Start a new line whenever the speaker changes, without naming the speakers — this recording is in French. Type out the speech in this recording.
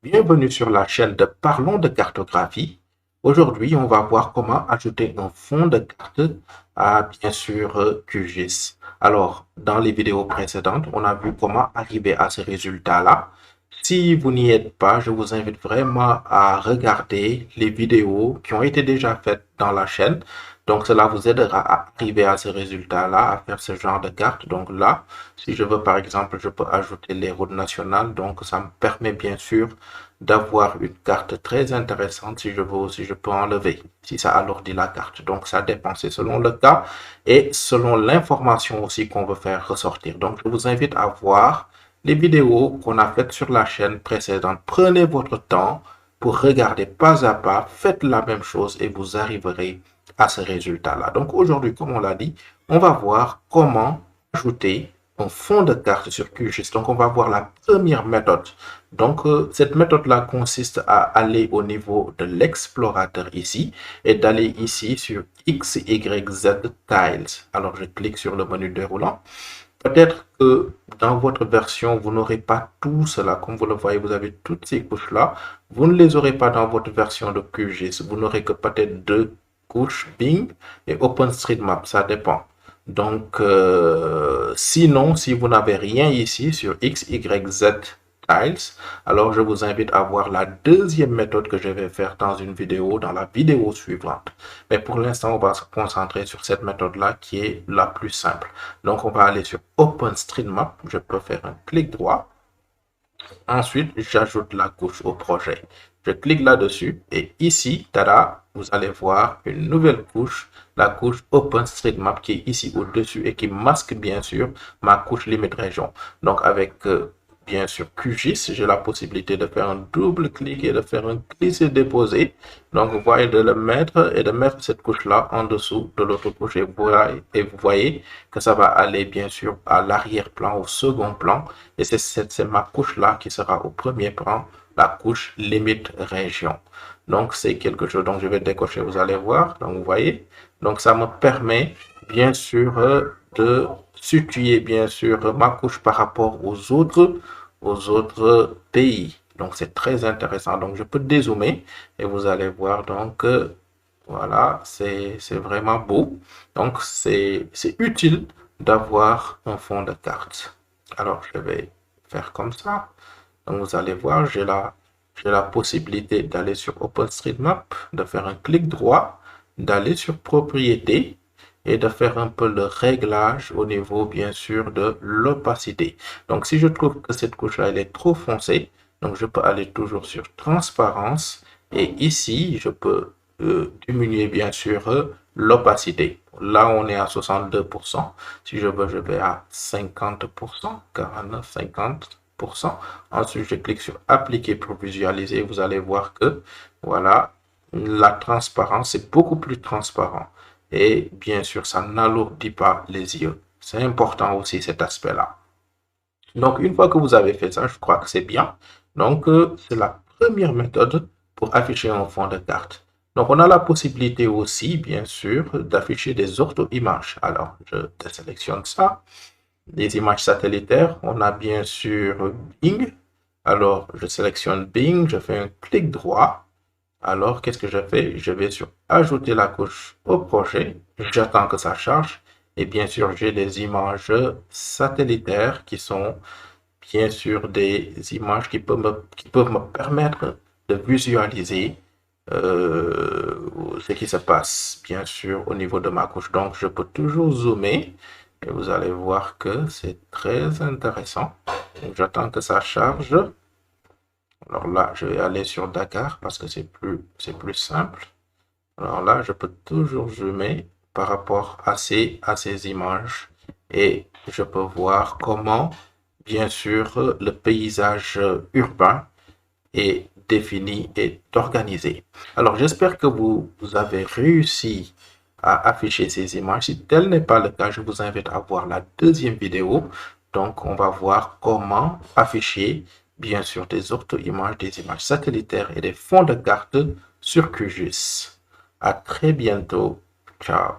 Bienvenue sur la chaîne de Parlons de cartographie. Aujourd'hui, on va voir comment ajouter un fond de carte à, bien sûr, QGIS. Alors, dans les vidéos précédentes, on a vu comment arriver à ce résultat-là. Si vous n'y êtes pas, je vous invite vraiment à regarder les vidéos qui ont été déjà faites dans la chaîne. Donc, cela vous aidera à arriver à ce résultat-là, à faire ce genre de carte. Donc là, si je veux, par exemple, je peux ajouter les routes nationales. Donc, ça me permet bien sûr d'avoir une carte très intéressante si je veux aussi, je peux enlever, si ça alourdit la carte. Donc, ça dépend, c'est selon le cas et selon l'information aussi qu'on veut faire ressortir. Donc, je vous invite à voir les vidéos qu'on a faites sur la chaîne précédente. Prenez votre temps pour regarder pas à pas, faites la même chose et vous arriverez à ce résultat-là. Donc, aujourd'hui, comme on l'a dit, on va voir comment ajouter un fond de carte sur QGIS. Donc, on va voir la première méthode. Donc, cette méthode-là consiste à aller au niveau de l'explorateur ici et d'aller ici sur X, Y, Z Tiles. Alors, je clique sur le menu déroulant. Peut-être que dans votre version, vous n'aurez pas tout cela. Comme vous le voyez, vous avez toutes ces couches-là. Vous ne les aurez pas dans votre version de QGIS. Vous n'aurez que peut-être deux couches Bing et OpenStreetMap. Ça dépend. Donc, sinon, si vous n'avez rien ici sur X, Y, Z Tiles, alors je vous invite à voir la deuxième méthode que je vais faire dans une vidéo, dans la vidéo suivante. Mais pour l'instant, on va se concentrer sur cette méthode-là qui est la plus simple. Donc, on va aller sur OpenStreetMap. Je peux faire un clic droit. Ensuite, j'ajoute la couche au projet. Je clique là-dessus et ici, tada, vous allez voir une nouvelle couche, la couche OpenStreetMap qui est ici au-dessus et qui masque bien sûr ma couche limite région. Donc avec bien sûr QGIS, j'ai la possibilité de faire un double clic et de faire un glisser-déposer. Donc vous voyez de le mettre et de mettre cette couche-là en dessous de l'autre couche et vous voyez que ça va aller bien sûr à l'arrière-plan, au second plan. Et c'est ma couche-là qui sera au premier plan, la couche limite région. Donc, c'est quelque chose dont je vais décocher, vous allez voir. Donc, vous voyez. Donc, ça me permet, bien sûr, de situer, bien sûr, ma couche par rapport aux autres pays. Donc, c'est très intéressant. Donc, je peux dézoomer et vous allez voir. Donc, voilà, c'est vraiment beau. Donc, c'est utile d'avoir un fond de carte. Alors, je vais faire comme ça. Donc, vous allez voir, j'ai la possibilité d'aller sur OpenStreetMap, de faire un clic droit, d'aller sur Propriétés et de faire un peu le réglage au niveau, bien sûr, de l'opacité. Donc, si je trouve que cette couche-là, elle est trop foncée, donc je peux aller toujours sur Transparence et ici, je peux diminuer, bien sûr, l'opacité. Là, on est à 62%. Si je veux, je vais à 50%, 49, 50%. Ensuite, je clique sur appliquer pour visualiser. Vous allez voir que, voilà, la transparence est beaucoup plus transparent. Et bien sûr, ça n'alourdit pas les yeux. C'est important aussi cet aspect-là. Donc, une fois que vous avez fait ça, je crois que c'est bien. Donc, c'est la première méthode pour afficher un fond de carte. Donc, on a la possibilité aussi, bien sûr, d'afficher des ortho-images. Alors, je désélectionne ça. Les images satellitaires, on a bien sûr Bing. Alors, je sélectionne Bing, je fais un clic droit. Alors, qu'est-ce que je fais? Je vais sur Ajouter la couche au projet. J'attends que ça charge. Et bien sûr, j'ai des images satellitaires qui sont bien sûr des images qui peuvent me permettre de visualiser ce qui se passe, bien sûr, au niveau de ma couche. Donc, je peux toujours zoomer et vous allez voir que c'est très intéressant. J'attends que ça charge. Alors là, je vais aller sur Dakar parce que c'est plus simple. Alors là, je peux toujours zoomer par rapport à ces images et je peux voir comment, bien sûr, le paysage urbain est défini et organisé. Alors, j'espère que vous avez réussi à afficher ces images. Si tel n'est pas le cas, je vous invite à voir la deuxième vidéo. Donc, on va voir comment afficher, bien sûr, des ortho-images, des images satellitaires et des fonds de carte sur QGIS. À très bientôt. Ciao.